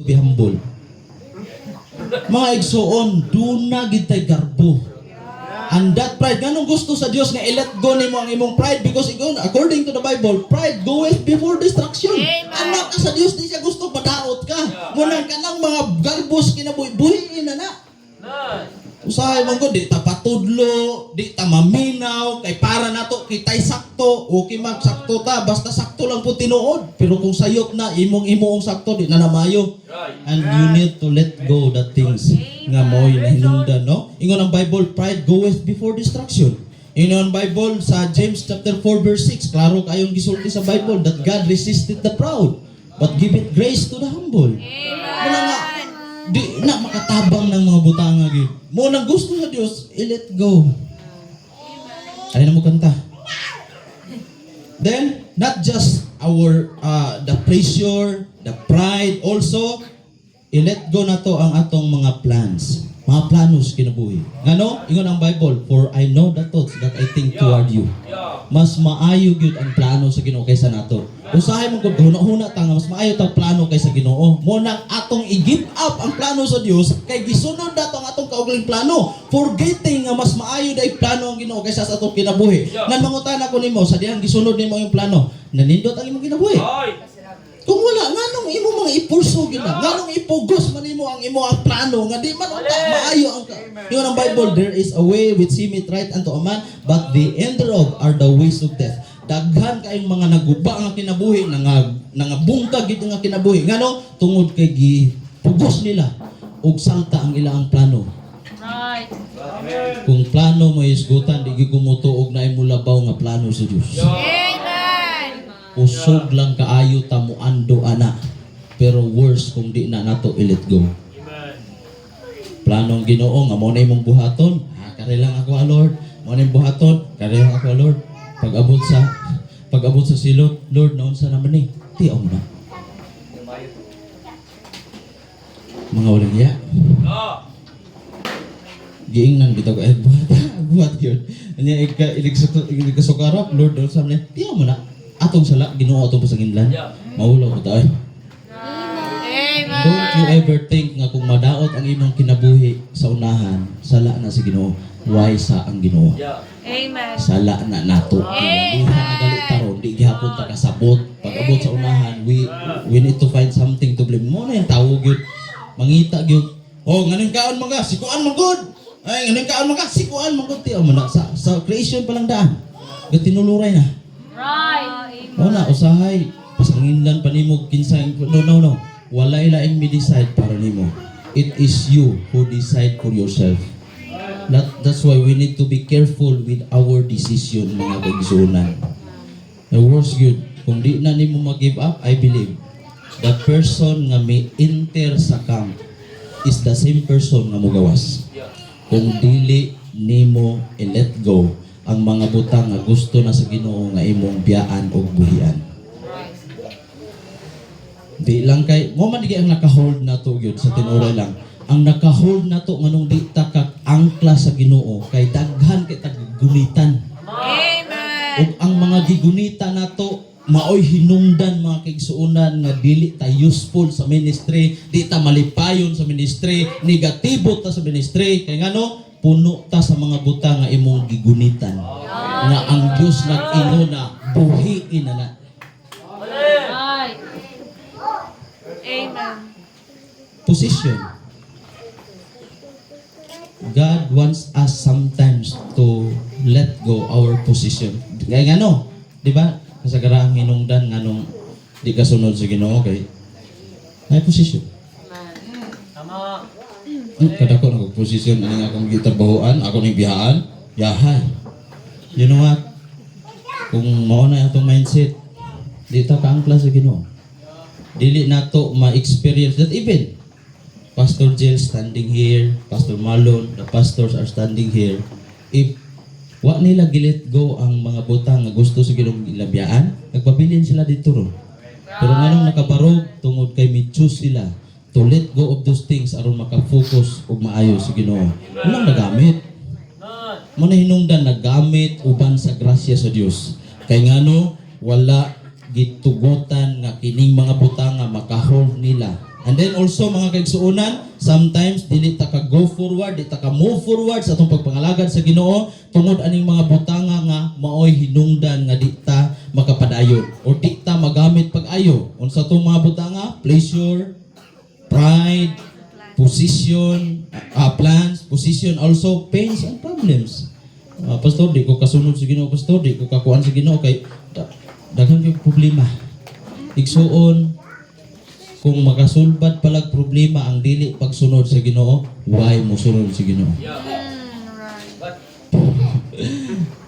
be humble. Mga igsoon, do na gitay garbo. And that pride, ganun gusto sa Dios nga i-let go nimo ang imong pride because according to the Bible, pride goeth before destruction. Anak ka sa Dios, di siya gusto madaot ka. Munang ka ng mga garbos kinabuhi na na. Usahay man ko, di ta patudlo, di ta maminaw, kay para nato kitay sakto, okay magsakto ta, basta sakto lang po tinuod. Pero kung sayop na, imong sakto, di na namayo. And you need to let go the things nga mo'y nahinungdan, no? Ingon ang Bible, pride goeth before destruction. Ingon ang Bible sa James chapter 4 verse 6, klaro kayong gisulti sa Bible that God resisted the proud, but giveth grace to the humble. Muna nga, di na makatabang ng mga butanga gyud. Mo nang gusto sa Dios, i-let go. Ay na mo kanta. Then not just our the pressure, the pride, also i-let go na to ang atong mga plans. Mga planos kinabuhi. Ngano? Ingon ang Bible, for I know the thoughts that I think toward you. Mas maayo gyud ang plano sa Ginoo kaysa nato. Usahay mo gud huna-huna ta nga mas maayo ta plano kaysa Ginoo. Mo nang atong i-give up ang plano sa Dios kay gisunod nato ang atong kaugaling plano. Forgetting nga mas maayo dai plano ang Ginoo kaysa sa atong kinabuhi. Nan mangutan ako nimo sa dihang gisunod nimo yung plano, nanindot ang imong kinabuhi. Kung wala, nganong imo mga ipulso gina, nganong ipugos man imo ang imo ang plano, nga di man unta maayo ang yun ang Bible, there is a way which seemeth right unto a man, but the end thereof are the ways of death. Daghan kayong mga naguba nga kinabuhi, nangabungkag gid nga kinabuhi. Ngano? Tungod kay gipugos nila ug salta ang ilang plano. Right. Kung plano mo isgutan, di gigumutuog na imo labaw nga plano sa Dios. Usog lang kaayo ta mo ando ana. Pero worse kung di na nato i-let go. Planong Ginoo nga mo na imong buhaton, kare lang ako Lord. Mo na imong buhaton, kare lang ako Lord. Pag-abot sa silot, Lord, naon sa naman ni? Tiaw na. Mga walang iya. Giingnan bitaw ka buhat yun. Anya iligkasukarap, Lord, naon sa naman ni? Tiaw mo na. Atong sala, Ginoo atong pasanginlan. Maulaw ko tayo. Don't you ever think nga kung madaot ang imong kinabuhi sa unahan, sala na si Ginoo. Why sa ang Ginoo? Amen. Sala na nato. Di nagali taron, di gihapon ta kasabot. Pag abot sa unahan, we need to find something to blame. Mo na yung tawag yun. Mangita yun. Oh, ngayon kaon mga, sikuan mo good. Ay, ngayon kaon mga, sikuan mo good. Sa creation pa lang daan. Gatinuluray na. Right. O na, usahay. Pasanginlan pa nimo kinsay. No. Walay laing mi decide para nimo. It is you who decide for yourself. That's why we need to be careful with our decision, mga kaigsunan. The worst good. Kung di na nimo mag-give up, I believe the person nga may enter sa camp is the same person nga mugawas. Kung dili nimo i-let go ang mga butang nga gusto na sa Ginoo nga imong biyaan o buhian. Di lang kay mo man di ang naka-hold na to gyud sa tinuray lang. Ang naka-hold na to nganong di ta ka angkla sa Ginoo kay daghan kay tagunitan. Amen. Ug ang mga gigunita nato maoy hinungdan mga kaigsuonan nga dili ta useful sa ministry, di ta malipayon sa ministry, negatibo ta sa ministry kay ngano puno ta sa mga butang nga imong gigunitan. Nga ang Dios nag-ingon na buhiin na na. Right. Amen. Position. God wants us sometimes to let go our position. Kaya ngano, di ba? Kasagaraang hinungdan nganong di ka sunod sa Ginoo kay may position. Tama. Kada ko nagpo-position ani nga akong gitrabahoan, ako ning bihaan, yahay. You know what? Kung mao na atong mindset, di ta kaangkla sa Ginoo. Dili nato ma-experience that even Pastor Jill standing here, Pastor Marlon, the pastors are standing here. If wa nila gilet go ang mga butang nga gusto sa Ginoo ilabiyaan, nagpabilin sila dito ron. Pero nganong nakabarog tungod kay mi-choose sila to let go of those things aron maka-focus ug maayo sa Ginoo. Walang nagamit. Mo na hinungdan nagamit uban sa grasya sa Dios. Kay ngano wala gitugutan nga kining mga butang nga maka-hold nila And then also mga kaigsuonan, sometimes dili ta ka go forward, di ta ka move forward sa atong pagpangalagad sa Ginoo tungod aning mga butanga nga maoy hinungdan nga di ta makapadayon o di ta magamit pag-ayo. Unsa tong mga butanga? Pleasure, pride, position, plans, position, also pains and problems. Pastor, di ko kasunod sa Ginoo, pastor, di ko kakuan sa Ginoo kay daghan kay problema. Igsuon, kung makasulbad palag problema ang dili pagsunod sa Ginoo, why mo sunod sa Ginoo?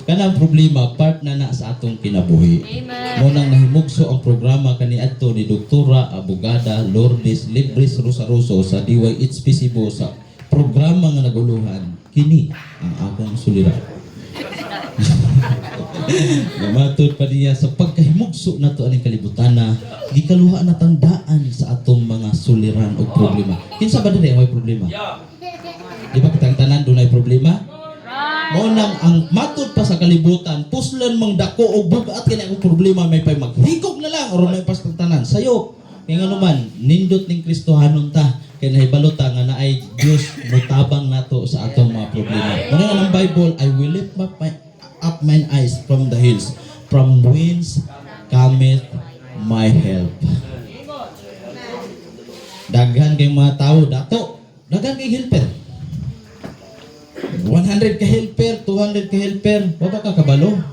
Kanang problema part na sa atong kinabuhi. Amen. Munang nahimugso ang programa kaniadto ni Doktora Abogada Lourdes Libres Rosaroso sa DYHP Cebu sa programa nga naguluhan kini ang akong suliran. Namatod pa niya sa pagkahimugso nato aning kalibutan na gikaluha na tandaan sa atong mga suliran o problema. Kinsa ba diri may problema? Di ba kitang tanan dunay problema? Mao nang ang matud pa sa kalibutan, puslan mang dako og bugat kini ang problema may pay maghikog na lang or may pastagtanan. Sayo, kay nganuman nindot ning Kristohanon ta kay nahibalo ta nga naay Dios mutabang nato sa atong mga problema. Muna nga ng Bible, I will lift up mine eyes from the hills, from whence cometh my help. Daghan kay mga tao dato, daghan kay helper. 100 ka helper, 200 ka helper, wala ka kabalo.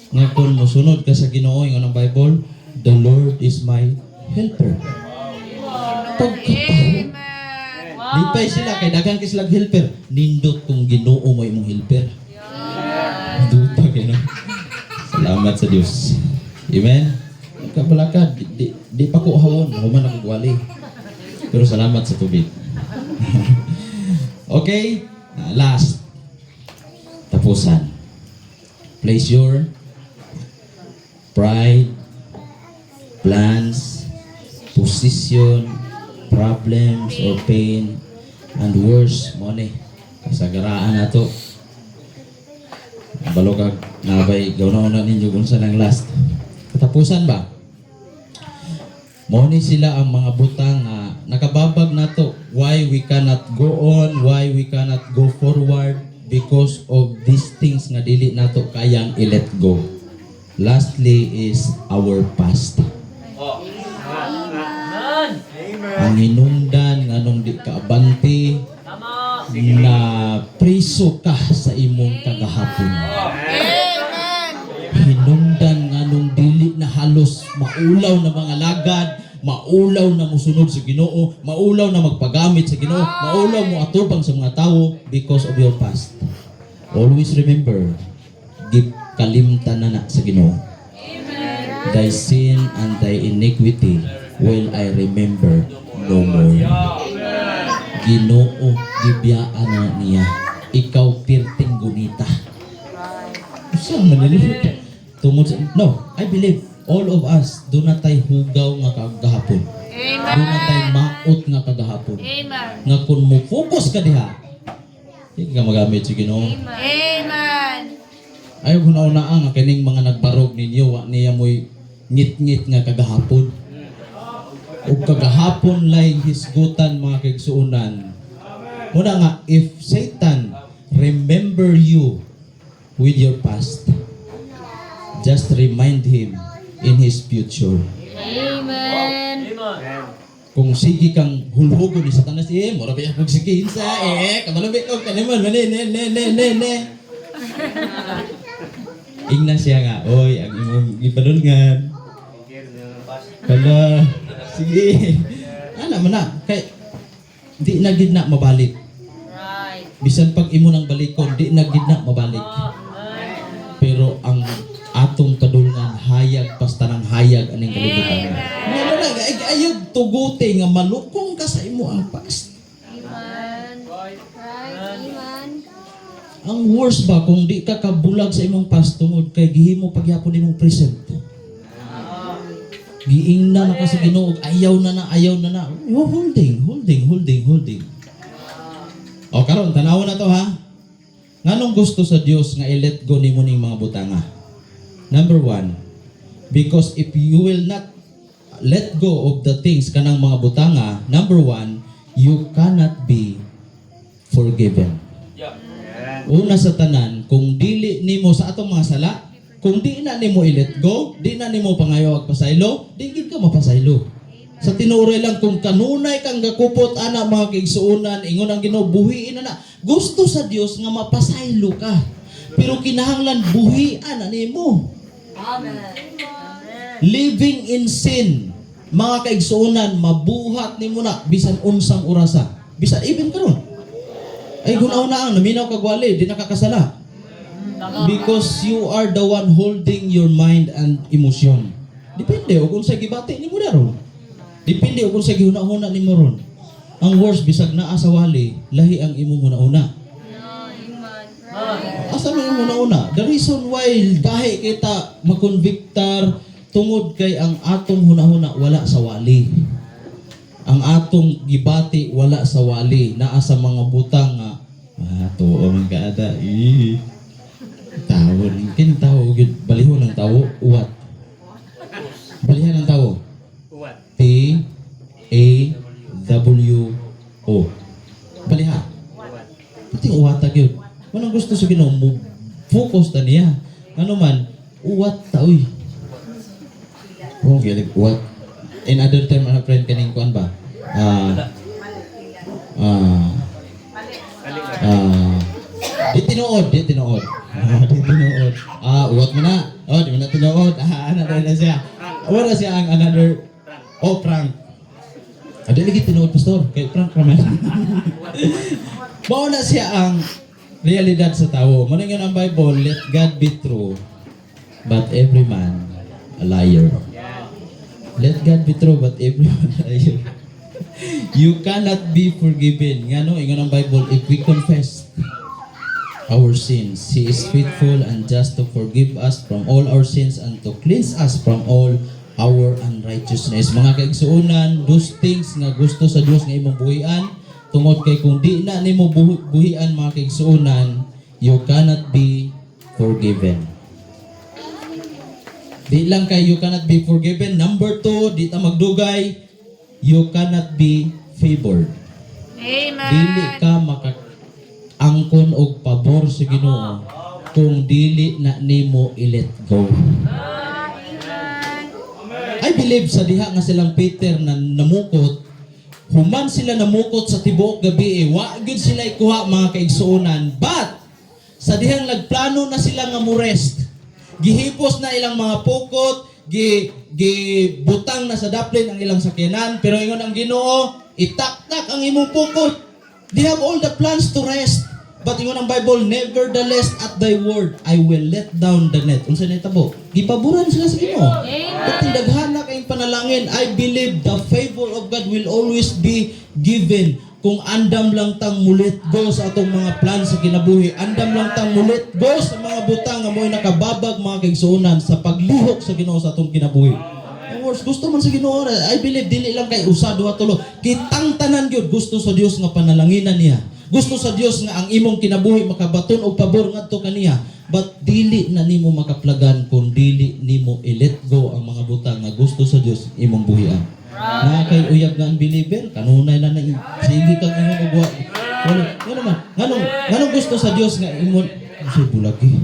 Nga kung musunod ka sa Ginoo ingon ang Bible, the Lord is my helper. Pagkatao, lipay sila kay daghan kay sila helper, nindot kung Ginoo mo imong helper. Duta kay no. Salamat sa Dios. Amen. Kabalaka, di pa ko hawon, human ako gwali. Pero salamat sa tubig. Okay, last. Tapusan. Pleasure, pride, plans, position, problems or pain, and worse, money. Kasagaraan na to. Balo ka, nabay, gawin na ninyo kung saan ang last. Katapusan ba? Money sila ang mga butang nakababag na to. Why we cannot go on, why we cannot go forward because of these things nga dili nato kayang i-let go. Lastly is our past. Ang hinungdan nganong di ka abante na priso ka sa imong kagahapon. Hinungdan nganong dili na halos maulaw na mga lagad, maulaw na musunod sa Ginoo, maulaw na magpagamit sa Ginoo, maulaw mo atubang sa mga tao because of your past. Always remember, give kalimtan na sa Ginoo. Thy sin and thy iniquity will I remember no more. Ginoo, gibiyaan na niya. Ikaw pirting gunita. Saan manilipot? No, I believe all of us do na tay hugaw nga kagahapon. Do na tay maot nga kagahapon. Amen. Nga kung mo focus ka diha, hindi ka magamit sa Ginoo. Amen. Ayaw ko na nga kining mga nagbarog ninyo, wa niya mo'y ngit-ngit nga kagahapon. O kagahapon lay hisgutan mga kaigsuunan. Muna nga, if Satan remember you with your past, just remind him in his future. Amen. Kung sige kang hulhugon ni Satanas, mura ba yung sige insa, kamalabit ko, kaniman, ne. Ingna siya nga, oy, ang imong ipanulngan. Kala, sige. Ana man na, kay di na gid na mabalik. Right. Bisan pag imo nang balikon, di na gid na mabalik. Pero ang atong kadulngan hayag basta nang hayag aning kalibutan. Ngano na ayog tuguti nga malukong ka sa imo ang past. Amen. Right. Amen. Ang worst ba kung di ka kabulag sa imong past tungod kay gihimo pagyapon imong present. Giingna na ka sa Ginoo, ayaw na. Oh, holding. O karon tanaw na to ha. Nganong gusto sa Dios nga i-let go nimo ning mga butanga? Number 1, because if you will not let go of the things kanang mga butanga, number 1, you cannot be forgiven. Una sa tanan, kung dili nimo sa atong mga sala, kung di na nimo i-let go, di na nimo pangayo agpasaylo, di gid ka mapasaylo. Sa tinuray lang kung kanunay kang gakupot ana mga kaigsuonan, ingon ang Ginoo buhiin na. Gusto sa Dios nga mapasaylo ka. Pero kinahanglan buhian na nimo. Amen. Living in sin, mga kaigsuonan, mabuhat nimo na bisan unsang orasa. Bisan even karon. Ay guna-una ang naminaw kag wali, di nakakasala. Because you are the one holding your mind and emotion. Depende o kung sa gibati nimo daron. Depende o kung sa gihuna-huna nimo ron. Ang worst bisag naa sa wali, lahi ang imong huna-una. Asa mo yung huna-una? The reason why dahi kita makonviktar tungod kay ang atong huna-huna wala sa wali. Ang atong gibati wala sa wali, naa sa mga butang nga tuo man kaada. Tawo kin tawo gid balihon ng tawo uwat. Balihan ng tawo. Uwat. T A W O. Baliha. Pati uwat gyud. Manang gusto sa Ginoo mo focus ta niya. Ano man uwat ta uy. Oh, gilig uwat. In other term, mga friend, kaning kuan ba? Di tinuod. Di tinuod. Uwat mo na. Oh, di mo na tinuod. Ano na siya? Wala siya ang another, prank. Di lagi tinuod, pastor. Kay prank naman. Mao na siya ang realidad sa tao. Maningin ang Bible, let God be true, but every man a liar. Let God be true, but everyone a liar. You cannot be forgiven. Nga no, ingon ang Bible, if we confess our sins, He is faithful and just to forgive us from all our sins and to cleanse us from all our unrighteousness. Mga kaigsuonan, those things nga gusto sa Dios nga imong buhian, tungod kay kung di na nimo buhian mga kaigsuonan, you cannot be forgiven. Di lang kay you cannot be forgiven. Number 2, di ta magdugay, you cannot be favored. Amen. Dili ka maka-angkon og pabor sa Ginoo kung dili na nimo i-let go. I believe sa diha nga silang Peter na namukot, human sila namukot sa tibuok gabi, wa gyud sila ikuha mga kaigsuonan, but sa dihang nagplano na sila nga mo-rest. Gihipos na ilang mga pukot, gibutang na sa daplin ang ilang sakyanan, pero ingon ang Ginoo, itaktak ang imong pukot. They have all the plans to rest. But ingon ang Bible, nevertheless at thy word, I will let down the net. Unsa na itabo? Gipaboran sila sa Ginoo. But tindaghana kayong panalangin, I believe the favor of God will always be given. Kung andam lang tang mulit go sa atong mga plan sa kinabuhi, andam lang tang mulit go sa mga butang nga mo'y nakababag mga kaigsuonan sa paglihok sa Ginoo sa atong kinabuhi. Of course, gusto man sa Ginoo, I believe dili lang kay usa duha tulo. Kitang tanan gyud gusto sa Dios nga panalanginan niya. Gusto sa Dios nga ang imong kinabuhi makabaton og pabor ngadto kaniya. But dili na nimo makaplagan kung dili nimo i-let go ang mga butang nga gusto sa Dios imong buhian. Na kay uyab nga unbeliever, kanunay na sige kang ingon og wala man. Nganong gusto sa Dios nga imong si bulagi.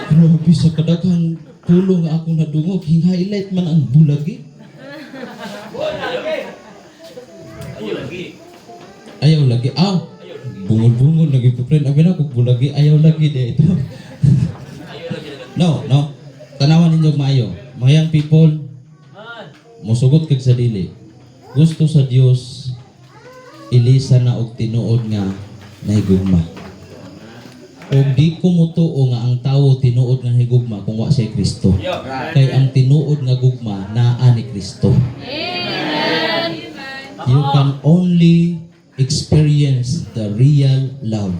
Grabe sa kadaghang tulong nga ako nadungog, hing-highlight man ang bulagi. Ayaw lagi. Bungol-bungol lagi po friend. Abi na kung bulagi, ayaw lagi dito. No. Tanawan ninyo maayo. Mga young people, musugot kag sa dili. Gusto sa Dios ilisa na og tinuod nga nahigugma. Og di ko mutuo nga ang tawo tinuod nga higugma kung wa siya Kristo. Kay ang tinuod nga gugma naa ni Kristo. Amen. You can only experience the real love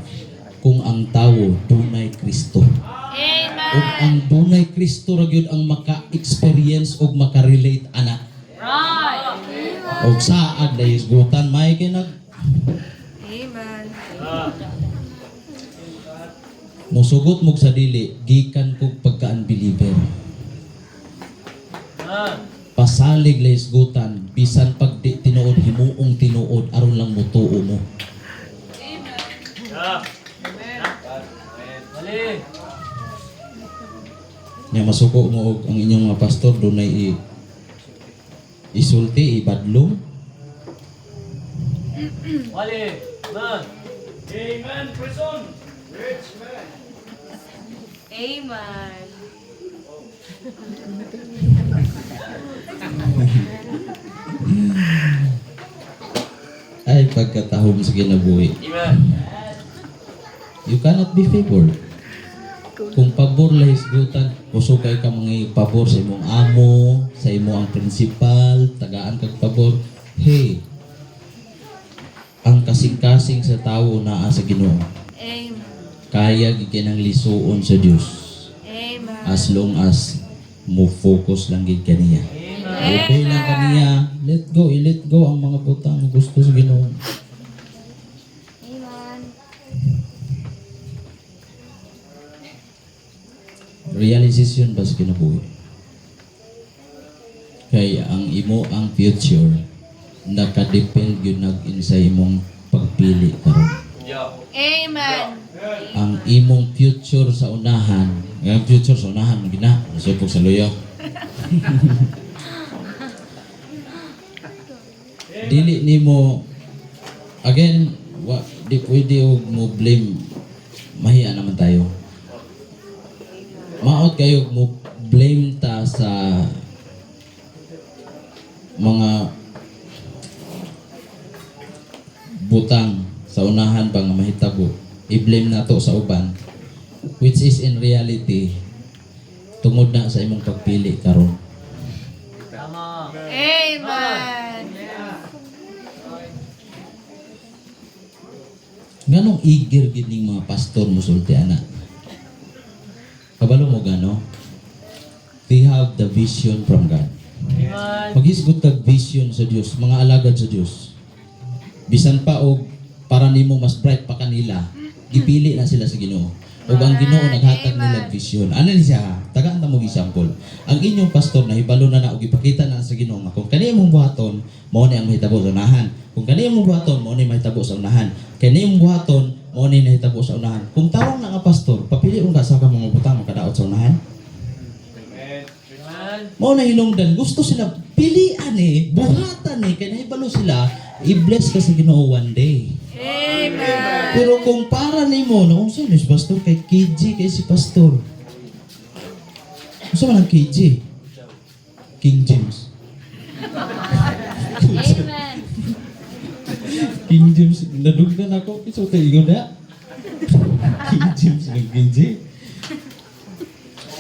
kung ang tawo dunay Kristo. Amen. Ug ang dunay Kristo ra gyud ang maka-experience ug maka-relate ana. Right. Og saad dayos gutan may kay nag Amen. musugot mog sa dili gikan kog pagka-unbeliever. Pasay salig lahisgutan bisan pag di tinuod himuong tinuod aron lang mutuo mo. Nya masuko mo og ang inyong mga pastor dunay isulti ibadlong. Wali, man. Amen, prison. Rich man. Amen. Ay pagkatahom sa kinabuhi. Amen. You cannot be favored. Kung pabor lahisgutan, musukay ka mga pabor sa imong amo, sa imo ang principal, tagaan kag pabor. Hey, ang kasing-kasing sa tawo naa sa Ginoo. Amen. Kaya gikinang lisuon sa Dios Amen. as long as mo focus lang gid kaniya. Okay lang kaniya. Let go ang mga butang na gusto sa Ginoo. Amen. Realization ba sa kinabuhi? Kaya ang imo ang future nakadepend yun sa imong pagpili karon. Amen. Ang imong future sa unahan, ang future sa unahan gina, nasupog sa luyo. Dili nimo again, di pwede og mo blame, mahiya naman tayo. Maot kayo mo blame ta sa mga butang sa unahan pa nga mahitabo. I-blame nato sa uban, which is in reality tungod na sa imong pagpili karon. Tama. Amen. Nganong eager gid ning mga pastor musulti ana? Kabalo mo gano? They have the vision from God. Amen. Maghisgot tag vision sa Dios, mga alagad sa Dios. Bisan pa og para nimo mas bright pa kanila, gipili na sila sa Ginoo. Ug ang Ginoo naghatag nila vision. Ano ni siya? Tagaan ta mo example. Ang inyong pastor nahibalo na og ipakita na sa Ginoo nga kung kani imong buhaton, mao ni ang mahitabo sa unahan. Kung kani imong buhaton, mao ni mahitabo sa unahan. Kani imong buhaton, mao ni nahitabo sa unahan. Kung tarong na nga pastor, papili ka sa ka mga butang makadaot sa unahan. Amen. Mao na hinungdan, gusto sila pilian buhatan kaya nahibalo sila, i-bless ka sa Ginoo one day. Amen. Pero kung para nimo no, unsa ni si pastor kay KG kay si pastor. Unsa man ang KG? King James. Amen. King James nadugdan ako kiso kay ingon na. King James ng KG.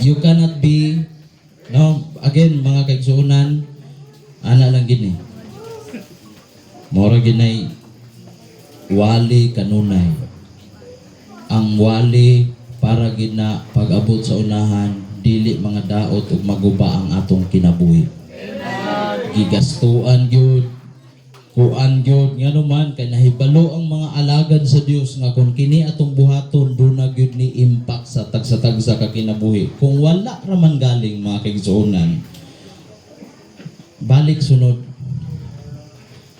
You cannot be no, again mga kaigsuonan, ana lang gini. Mora ginay wali kanunay. Ang wali para gina pag-abot sa unahan, dili mga daot ug maguba ang atong kinabuhi. Gigastuan gyud, kuan gyud ngano man kay nahibalo ang mga alagad sa Dios nga kung kini atong buhaton do na gyud ni impact sa tagsa-tagsa ka kinabuhi. Kung wala ra man galing mga kaigsuonan, balik sunod.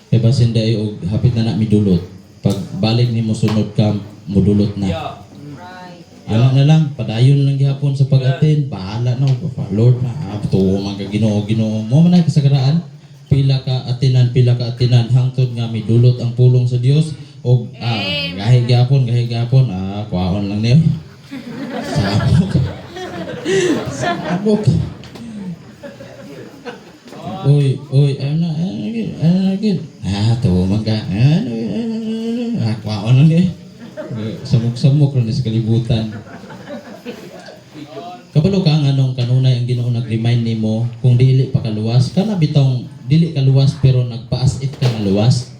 Kay basin dai og hapit na midulot. Pag balik nimo sunod ka modulot na. Ano na lang, padayon lang gihapon sa pag-attend, bahala na, Lord na, tuo man ka Ginoo, mo man ay kasagaraan, pila ka atinan, hangtod nga midulot ang pulong sa Dios, o gahi gihapon, kuhaon lang niyo. Sabok. Uy, ano lagi? Tuo man ka, kuhaon lang niyo. Samok-samok rin sa kalibutan. Kabalo ka nga nung kanunay ang Ginoo nag-remind nimo kung dili pa kaluwas, kana bitong dili kaluwas pero nagpa-as if ka na luwas.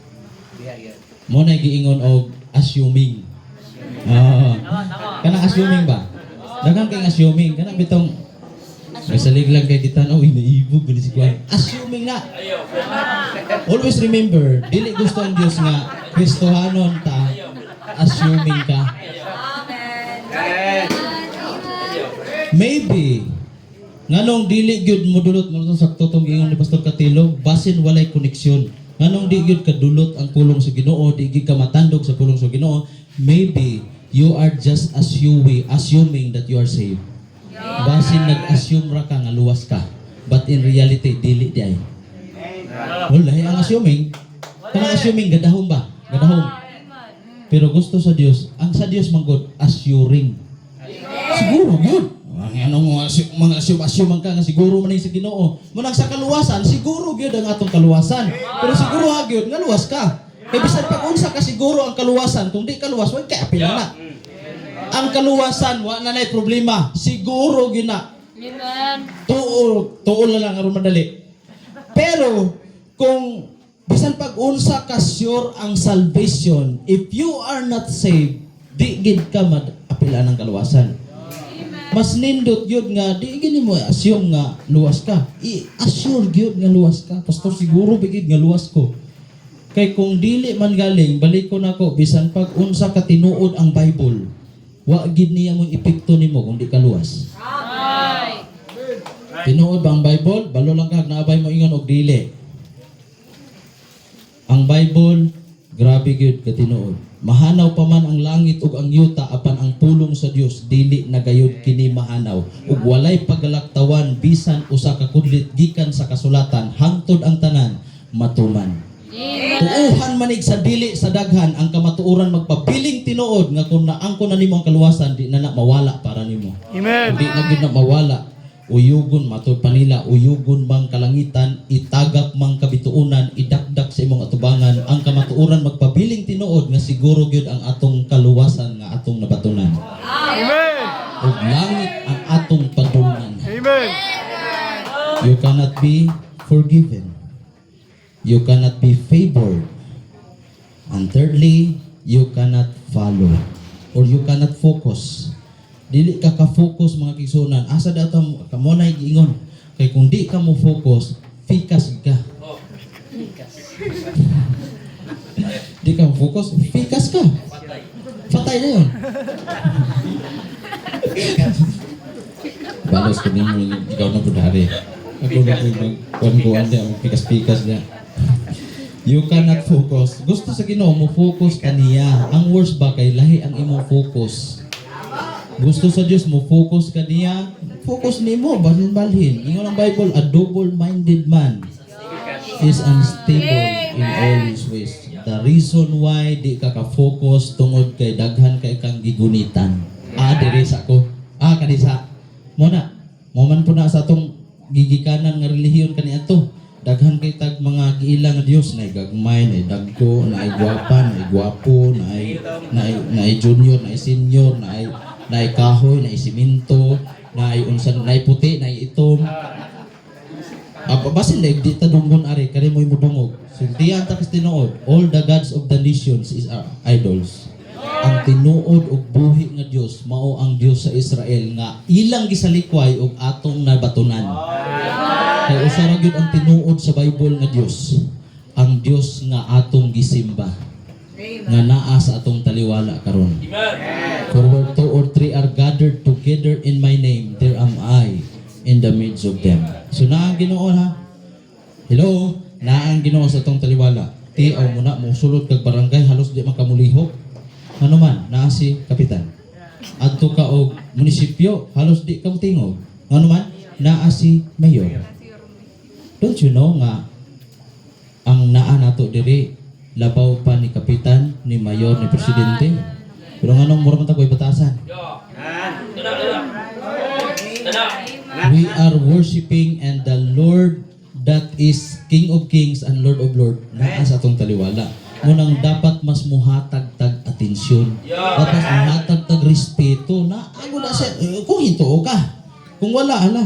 Mo na giingon og assuming. Kana assuming ba? Daghang kay assuming kana bitong masalig lang kay kita oh inaibog gani si Kuan. Assuming na. Always remember, dili gusto ang Dios nga Kristohanon ta. Assuming ka. Amen. Maybe Nganong dili gyud modulot mo sa tutong ingon ni Pastor Catilo, basin walay koneksyon. Nganong di gyud kadulot ang pulong sa Ginoo, di gyud ka matandog sa pulong sa Ginoo, maybe you are just assuming that you are saved. Basin nag-assume ra ka nga luwas ka, but in reality dili di ay. Wala ang assuming. Kanang assuming gadahom ba? Gadahom. Pero gusto sa Dios, ang sa Dios manggod assuring. Siguro gyud. Anong mga assume ka nga siguro man sa Ginoo. Munang sa kaluwasan, siguro gyud ang atong kaluwasan. Pero siguro ha gyud nga luwas ka. Kay bisan pag unsa ka siguro ang kaluwasan, kung di kaluwas, wag kay apil na. Ang kaluwasan wa na nay problema. Siguro gyud na. Amen. Tuol na lang aron madali. Pero kung bisan pag unsa ka sure ang salvation, if you are not saved, di gid ka apilan ng kaluwasan. Mas nindot gyud nga di gini mo assume nga luwas ka. I-assure gyud nga luwas ka. Pastor siguro bigid nga luwas ko. Kay kung dili man galing, balik ko nako bisan pag unsa ka tinuod ang Bible, wa gid niya mo epekto nimo kung di ka luwas. Ay. Tinuod ba ang Bible? Balo lang kag naabay mo ingon og dili. Ang Bible, grabe gyud ka tinuod. Mahanaw pa man ang langit ug ang yuta apan ang pulong sa Dios dili nagayod kini mahanaw. Ug walay pagalaktawan bisan usa ka kudlit gikan sa kasulatan hangtod ang tanan matuman. Tuuhan manig sa dili sa daghan ang kamatuoran magpabiling tinuod nga kung naangko na nimo ang kaluwasan di na mawala para nimo. Amen. Di na gyud na mawala. Uyugon matud panila, uyugon mang kalangitan, itagak mang kabituunan, idakdak sa imong atubangan, ang kamatuoran magpabiling tinuod nga siguro gyud ang atong kaluwasan nga atong nabatunan. Amen. Ug langit ang atong padulngan. Amen. You cannot be forgiven. You cannot be favored. And thirdly, you cannot follow or you cannot focus. Dili ka ka-focus mga kigsunan. Asa dato kamo na giingon. Kay kung di ka mo focus, fikas ka. Di ka mo focus, fikas ka. Patay na yun. Balos ko din mo, ikaw na budari. Ako na po magkuhan niya, pikas-pikas niya. You cannot focus. Gusto sa Ginoo mo focus kaniya. Ang worst ba kay lahi ang imong focus. Gusto sa Dios mo focus kaniya. Focus nimo balhin. Ingon ang Bible, a double-minded man is unstable in all his ways. The reason why di ka ka-focus tungod kay daghan kay kang gigunitan. Diri sa ko. Kanisa. Muna. Moman po na sa atong gigikanan nga relihiyon kaniadto. Daghan kay tag mga giilang nga Dios na gagmay, na dagko, na gwapa, na gwapo, na junior, na senior, na kahoy, na siminto, na unsan, na puti, na itom. Basin na di ta dungon ari kani mo mudungog. Sultihan ta kas tinuod, all the gods of the nations is our idols. Ang tinuod og buhi nga Dios mao ang Dios sa Israel nga ilang gisalikway og atong nabatunan. Kay usa ra gyud ang tinuod sa Bible nga Dios, ang Dios nga atong gisimba. Nga naa sa atong taliwala karon. For where 2 or 3 are gathered together in my name, there am I in the midst of them. So naa ang Ginoo ha. Hello, naa ang Ginoo sa atong taliwala. Tiaw mo na mo sulod kag barangay halos di makamulihok. Ano man, naa si kapitan. Adto ka og munisipyo, halos di ka tingog. Ano man, naa si mayor. Don't you know nga ang naa nato diri labaw pa ni kapitan, ni mayor, ni presidente. Pero nganong mura man ta koy batasan. We are worshiping and the Lord that is King of Kings and Lord of Lords naa sa atong taliwala. Munang dapat mas muhatag tag atensyon. Dapat muhatag tag respeto na ano na siya kung hintuo ka. Kung wala ala.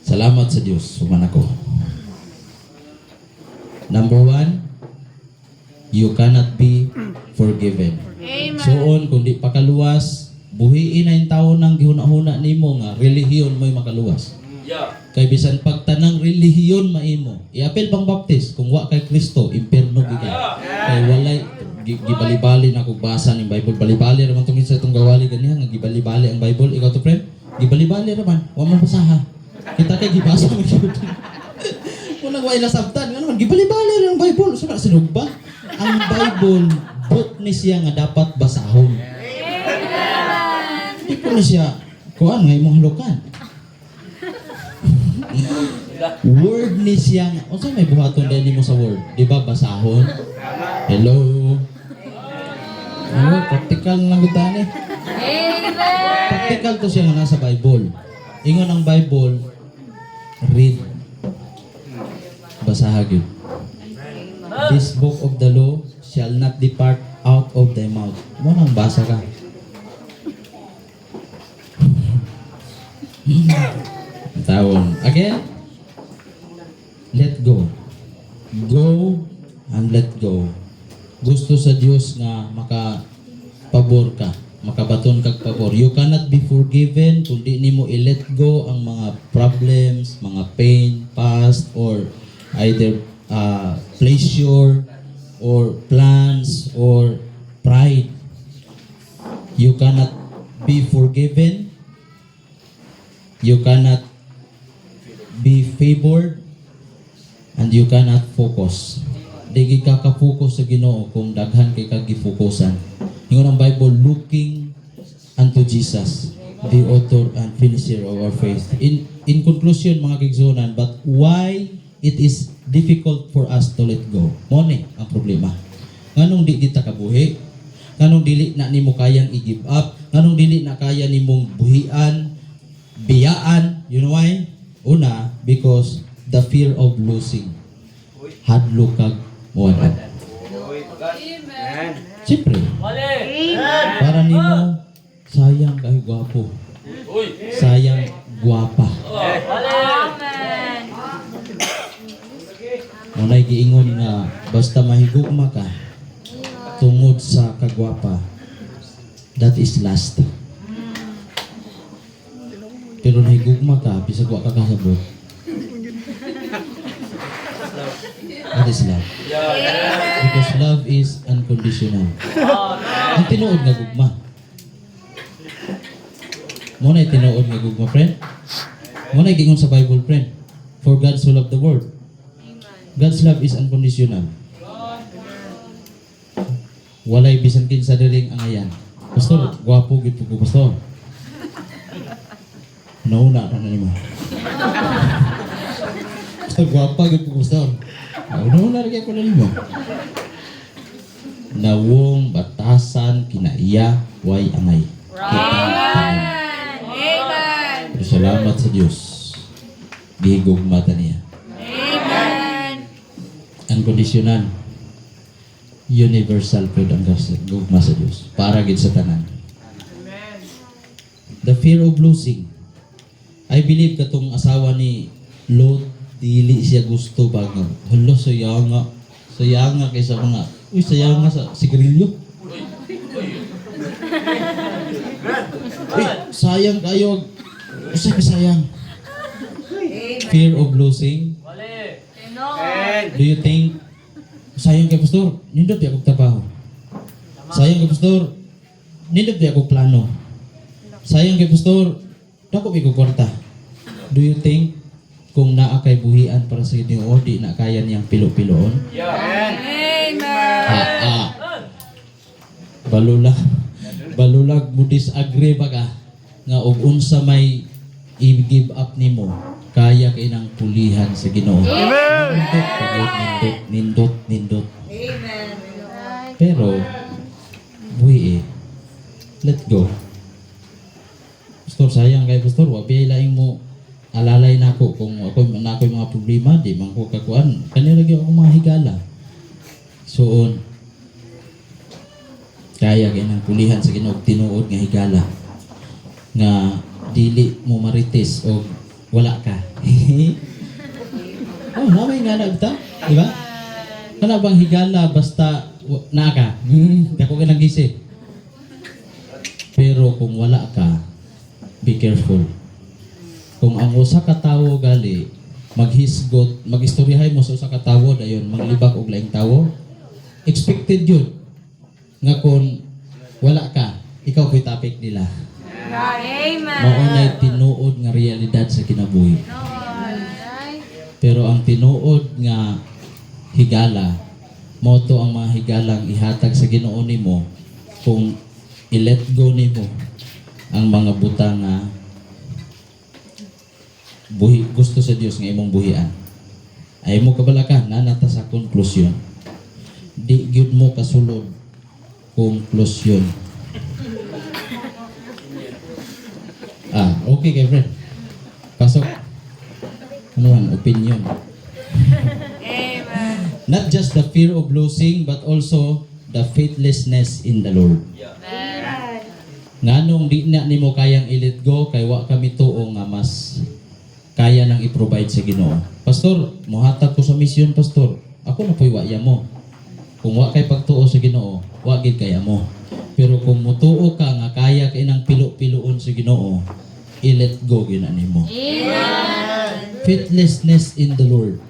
Salamat sa Diyos, suman ako. Number 1, you cannot be forgiven. Amen. Soon, kung di pakaluwas, buhiin na yung taon ng gihuna-huna nimo nga, relihiyon mo'y makaluwas. Kay bisan pagtanang relihiyon maimo, iapil pang baptis, kung wa kay Kristo, impierno gigay. Kay walay, gibali-bali na kog basa ning Bible. Bali-bali ra man tungod sa itong gawali ganiya nga gibali-bali ang Bible. Ikaw to friend, gibali-bali ra man. Wa man basaha. Kita kay gibasa mo gyud. Walang way nasabtan nga naman gibali-bali ra ang Bible. Sa sinugba. Ang Bible book ni siya nga dapat basahon. Di ko na siya kuan nga imong halukan. Word ni siya nga. O may buhaton din mo sa word? Di ba basahon? Hello? Ano, practical lang gutan eh. Practical to siya nga nasa Bible. Ingon ang Bible, read. Basahagin. This book of the law shall not depart out of thy mouth. Mo nang basa ka. Tawon. Again. Let go. Go and let go. Gusto sa Dios nga makapabor ka, makabaton kag pabor. You cannot be forgiven kung di nimo i-let go ang mga problems, mga pain, past, or either pleasure, or plans, or pride. You cannot be forgiven. You cannot be favored. And you cannot focus. Di ka ka-focus sa Ginoo kung daghan kay kag gifokusan. Ingon ang Bible, looking unto Jesus, the author and finisher of our faith. In conclusion, mga kigsunan, but why it is difficult for us to let go? Mo ni ang problema. Nganong di kita kabuhi? Nganong dili na nimo kayang i-give up? Nganong dili na kaya nimong buhian, biyaan? You know why? Una, because the fear of losing. Hadlo kag muwadad. Siyempre, para nimo sayang kay gwapo. Sayang gwapa. Munay giingon nga basta mahigugma ka tungod sa kagwapa, that is last. Pero nahigugma ka bisag wa ka kasabot, that is love. Because love is unconditional. Ang tinuod nga gugma. Munay tinuod nga gugma, friend. Munay gingon sa Bible, friend. For God so loved the world. God's love is unconditional. Walay bisan kinsa diring angayan. Pastor, gwapo gid ko, pastor. Nauna na nimo. Pastor, gwapa gid ko, pastor. Nauna lagi ko na nimo. Nawong batasan kinaiya way angay. Amen. Salamat sa Dios. Bihigog mata niya. Unconditional, universal po ang gugma sa Diyos para gid sa tanan. The fear of losing. I believe katong asawa ni Lot, dili siya gusto ba nga hulo sayanga kaysa mga sayanga sa sigarilyo. Sayang kayo, usa ka sayang. Fear of losing. Do you think sayang kay pastor, nindot di akong trabaho. Sayang kay pastor, nindot di akong plano. Sayang kay pastor, dako may kwarta. Do you think kung naa kay buhian para sa Ginoo di na kaya niyang pilo-piloon? Amen. Balulag mo disagree ba ka nga og unsa may i-give up nimo kaya kay nang pulihan sa Ginoo. Nindot. Amen. Pero buhi let go. Pastor, sayang kay pastor, wa pay laing mo alalay nako kung ako mga problema di man ko kakuan. Kani lagi ako mga higala. Suon. Kaya kay nang pulihan sa Ginoo tinuod nga higala. Nga dili mo marites o wala ka. Oh, namay nga nagta, di ba? Kana bang higala basta na ka? Dako ka nang gisi. Pero kung wala ka, be careful. Kung ang usa ka tawo gali maghisgot, magistoryahay mo sa usa ka tawo dayon manglibak og laing tawo, expected yun nga kung wala ka, ikaw ko'y topic nila. Amen. Maunay tinuod nga realidad sa kinabuhi. Right? Pero ang tinuod nga higala, mo to ang mga higalang ihatag sa Ginoo nimo kung i-let go nimo ang mga butang nga gusto sa Dios nga imong buhian. Ay mo kabala ka nanata sa konklusyon. Di gyud mo kasulod konklusyon. Okay kay friend. Pasok. Ano ang opinion? Amen. Not just the fear of losing, but also the faithlessness in the Lord. Amen. Nganong di na nimo kayang i-let go, kay wa kami tuo nga mas kaya nang i-provide sa Ginoo. Pastor, muhatag ko sa misyon, Pastor. Ako na po'y waya mo. Kung wa kay pagtuo sa Ginoo, wa gid kaya mo. Pero kung mutuo ka nga kaya kay nang pilo-piloon sa Ginoo, i-let go gyud na nimo. Amen. Faithlessness in the Lord.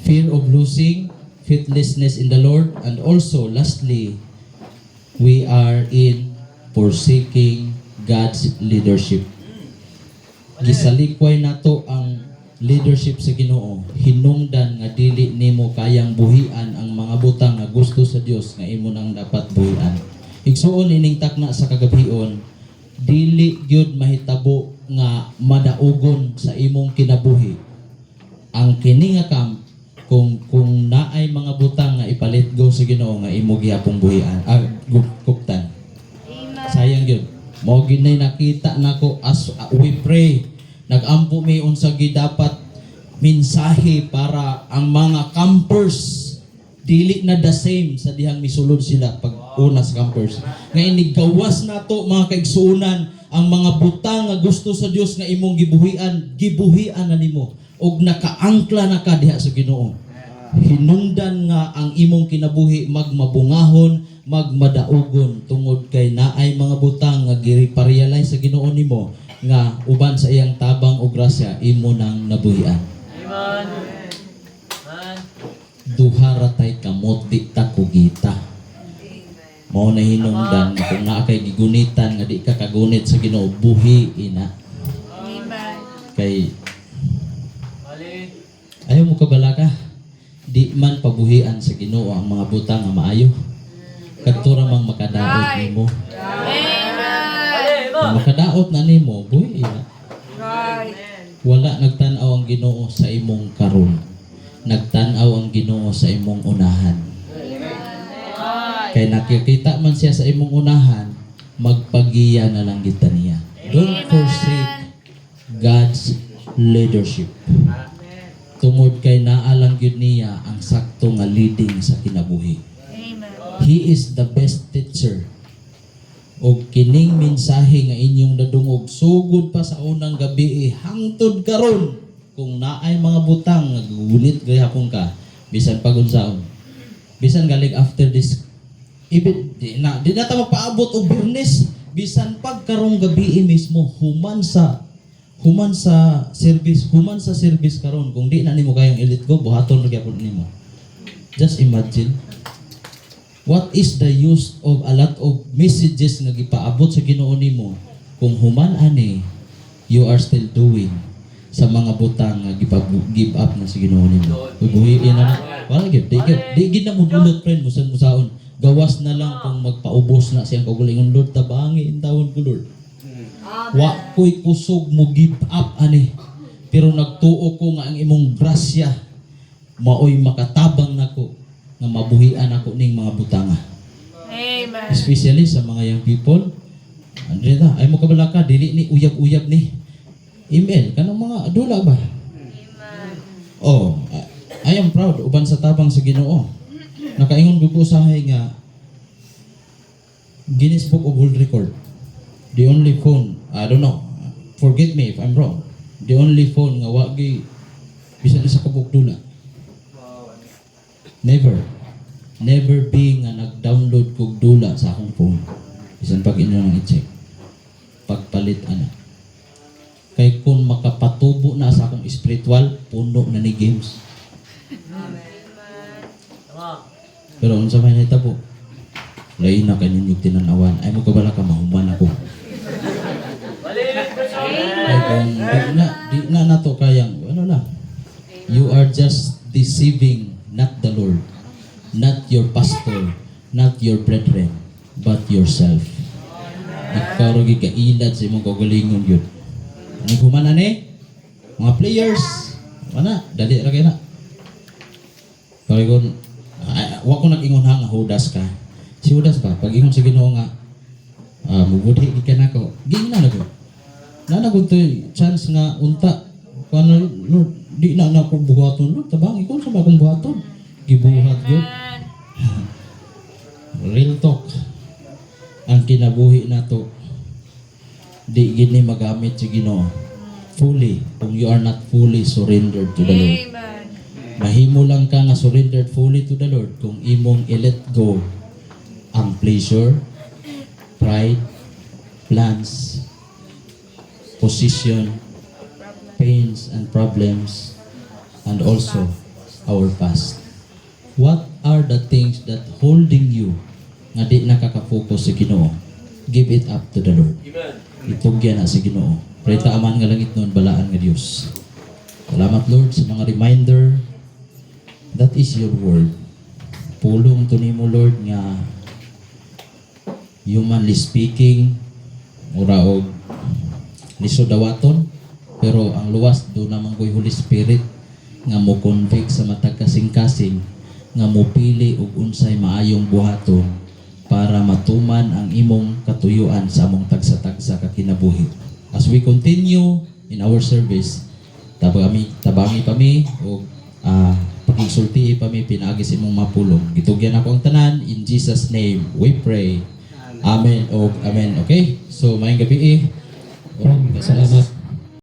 Fear of losing, faithlessness in the Lord, and also lastly, we are in forsaking God's leadership. Gisalikway nato ang leadership sa Ginoo. Hinungdan nga dili nimo kayang buhian ang mga butang nga gusto sa Dios nga imo nang dapat buhian. Igsuon ining takna sa kagabion, dili gyud mahitabo nga madaugon sa imong kinabuhi. Ang kini nga kam kung naay mga butang nga ipalit go sa Ginoo nga imo gihapong buhian, guptan. Sayang yun. Mao gid nay nakita nako as we pray. Nagampo mi unsa gid dapat mensahe para ang mga campers dili na the same sa dihang misulod sila pag una sa campers. Ngayon gawas nato mga kaigsuonan ang mga butang nga gusto sa Dios nga imong gibuhian na nimo og nakaangkla na ka diha sa Ginoo. Hinungdan nga ang imong kinabuhi magmabungahon, magmadaugon tungod kay naay mga butang nga giri-realize sa Ginoo nimo nga uban sa iyang tabang o grasya imo nang nabuhian. Amen. Amen. Duha ra tay kamot di ta kugita. Mao na hinungdan kung naa kay gigunitan nga di ka kagunit sa Ginoo, buhi ina. Amen. Kay Wali. ayaw mo kabala ka. Di man pabuhian sa Ginoo ang mga butang nga maayo. Kadto ra mang makadaot nimo. Amen. Kung makadaot na nimo, buhi ina. Right. Wala nagtan-aw ang Ginoo sa imong karon. Nagtan-aw ang Ginoo sa imong unahan. Kay nakikita man siya sa imong unahan, magpagiya na lang kita niya. Don't forsake God's leadership. Tungod kay naalang gyud niya ang sakto nga leading sa kinabuhi. Amen. He is the best teacher. Og kining mensahe nga inyong nadungog sugod pa sa unang gabi hangtod karon kung naay mga butang nga gugunit gayapon ka bisan pagunsaon. Bisan galing after this even di na ta mapaabot og Biyernes bisan pagkarong gabi mismo human sa service karon kung di na nimo kayang i-let go buhaton ra gyapon nimo. Just imagine what is the use of a lot of messages nga gipaabot sa Ginoo nimo kung human ani you are still doing sa mga butang nga give up na sa Ginoo nimo. Bubuhiin na. Wala gyud di gid na mo bulot friend musaon. Gawas na lang kung magpaubos na siyang kaugalingon Lord tabangi in tawon ko Lord. Wa ko'y kusog mo give up ani. Pero nagtuo ko nga ang imong grasya maoy makatabang nako nga mabuhian ako ning mga butanga. Amen. Especially sa mga young people. Andreta, ay mo kabala ka dili ni uyab-uyab ni. Email kanang mga adula ba? Oh, I am proud uban sa tabang sa Ginoo. Nakaingon ko usahay nga Guinness Book of World Record. The only phone, I don't know. Forget me if I'm wrong. The only phone nga wa gi bisan sa kabukdula. Never be nga nag-download kog dula sa akong phone. Bisan pag inyo nang i-check. Pagpalit ana. Kay kung makapatubo na sa akong spiritual, puno na ni games. Tama. Pero unsa may nahitabo? Lain na kaninyong tinanawan. Ay mo kabala ka mahuman ako. Mali. Ay kung di na nato kayang, ano na. You are just deceiving not the Lord, not your pastor, not your brethren, but yourself. Ikaw rin kailad sa imong kagalingon yun. Anong humana ni? Mga players, mana, dali ra kayo na. Kaya kung, wag ko nag-ingon nga Judas ka. Si Judas ba, pag ingon sa Ginoo nga, mubudhi ka na ko, gina na ko. Nanagod to chance nga unta. Kung ano, Lord, di na ako buhaton. Lord, tabang, ikaw sa bagong buhaton. Gibuhat yun. Real talk. Ang kinabuhi na to, di gini magamit si Ginoo fully kung you are not fully surrendered to the Lord. Amen. Mahimo lang ka nga surrendered fully to the Lord kung imong i-let go ang pleasure, pride, plans, position, pains and problems, and also our past. What are the things that holding you nga di nakaka-focus sa Ginoo? Give it up to the Lord. Amen. Itugyan na sa Ginoo. Preta aman nga langit noon, balaan nga Dios. Salamat Lord sa mga reminder. That is your word. Pulong to nimo Lord nga humanly speaking, ura og lisod dawaton, pero ang luwas do naman ko'y Holy Spirit nga mo convict sa matag kasing-kasing nga mo pili og unsay maayong buhaton para matuman ang imong katuyuan sa among tagsa-tagsa ka kinabuhi. As we continue in our service, tabangi pa mi o pagigsulti pa mi pinaagi sa imong mapulong. Gitugyan ako ang tanan, in Jesus name we pray. Amen o amen. Okay? So, maayong gabi. Salamat.